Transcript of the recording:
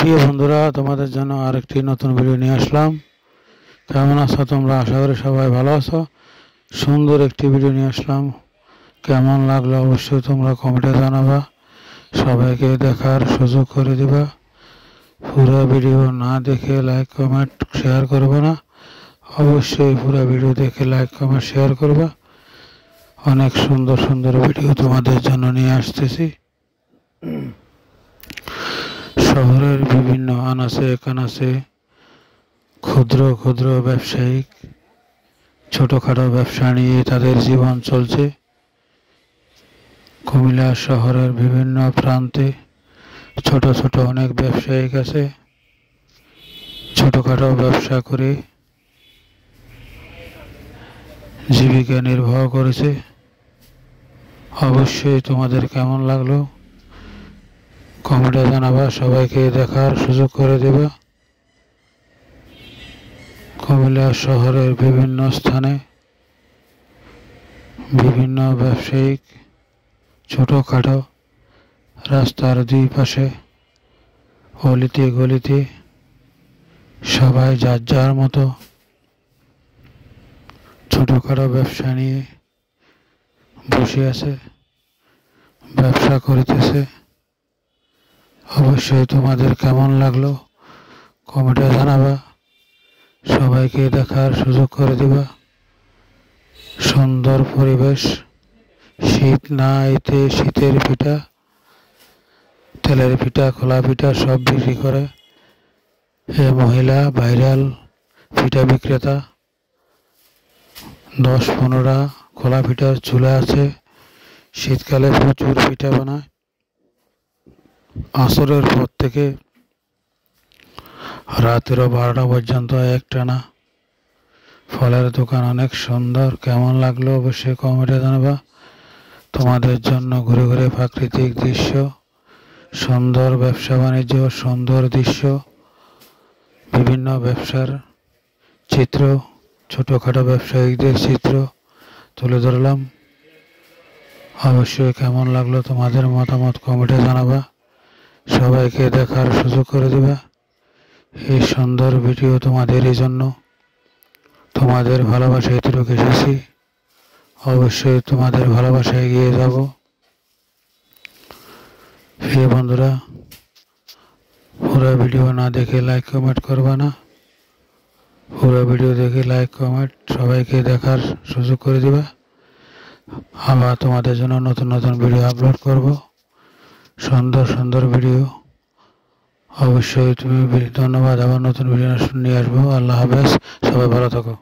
প্রিয় বন্ধুরা, তোমাদের জন্য আরেকটি নতুন ভিডিও নিয়ে আসলাম। কেমন আছো তোমরা? আশা করি সবাই ভালো আছো। সুন্দর একটি ভিডিও নিয়ে আসলাম। কেমন লাগলো অবশ্যই তোমরা কমেন্টে জানাবা। সবাইকে দেখার সুযোগ করে দিবা। পুরো ভিডিও না দেখে লাইক কমেন্ট শেয়ার করবে না। অবশ্যই পুরো ভিডিও দেখে লাইক কমেন্ট শেয়ার করবা। অনেক সুন্দর সুন্দর ভিডিও তোমাদের জন্য নিয়ে আসতেছি। শহরের বিভিন্ন আনাচে কানাচে ক্ষুদ্র ক্ষুদ্র ব্যবসায়িক ছোটোখাটো ব্যবসা নিয়ে তাদের জীবন চলছে। কুমিল্লা শহরের বিভিন্ন প্রান্তে ছোট ছোট অনেক ব্যবসায়িক আছে, ছোটোখাটো ব্যবসা করে জীবিকা নির্বাহ করেছে। অবশ্যই তোমাদের কেমন লাগলো কমেন্টে জানাবা। সবাইকে দেখার সুযোগ করে দেবা। কুমিল্লা শহরের বিভিন্ন স্থানে বিভিন্ন ব্যবসায়িক ছোটোখাটো রাস্তার দুই পাশে অলিতে গলিতে সবাই যার যার মতো ছোটোখাটো ব্যবসা নিয়ে বসে আছে, ব্যবসা করিতেছে। অবশ্যই তোমাদের কেমন লাগলো কমেন্টে জানাবা। সবাইকে দেখার সুযোগ করে দিবা। সুন্দর পরিবেশ, শীত না এতে শীতের পিঠা, তেলের পিঠা, খোলা পিঠা সব বিক্রি করে এ মহিলা। ভাইরাল পিঠা বিক্রেতা। 10-15টা খোলা পিঠার চুলা আছে। শীতকালে প্রচুর পিঠা বানায়। আসরের পর থেকে রাতের 12টা পর্যন্ত একটানা। ফলের দোকান অনেক সুন্দর। কেমন লাগলো অবশ্যই কমেন্টে জানাবা। তোমাদের জন্য ঘুরে ঘুরে প্রাকৃতিক দৃশ্য, সুন্দর ব্যবসা বাণিজ্য, সুন্দর দৃশ্য, বিভিন্ন ব্যবসার চিত্র, ছোটোখাটো ব্যবসায়িকদের চিত্র তুলে ধরলাম। অবশ্যই কেমন লাগলো তোমাদের মতামত কমেন্টে জানাবা। সবাইকে দেখার সুযোগ করে দিবা। এই সুন্দর ভিডিও তোমাদেরই জন্য। তোমাদের ভালোবাসায় এতটুকু এসেছি। অবশ্যই তোমাদের ভালোবাসায় এগিয়ে যাব। প্রিয় বন্ধুরা, পুরো ভিডিও না দেখে লাইক কমেন্ট করবা না। পুরো ভিডিও দেখে লাইক কমেন্ট সবাইকে দেখার সুযোগ করে দিবা। আবার তোমাদের জন্য নতুন নতুন ভিডিও আপলোড করব, সুন্দর সুন্দর ভিডিও। অবশ্যই তুমি ধন্যবাদ। আবার নতুন ভিডিও নিয়ে আসবো। আল্লাহ হাফেজ। সবাই ভালো থাকো।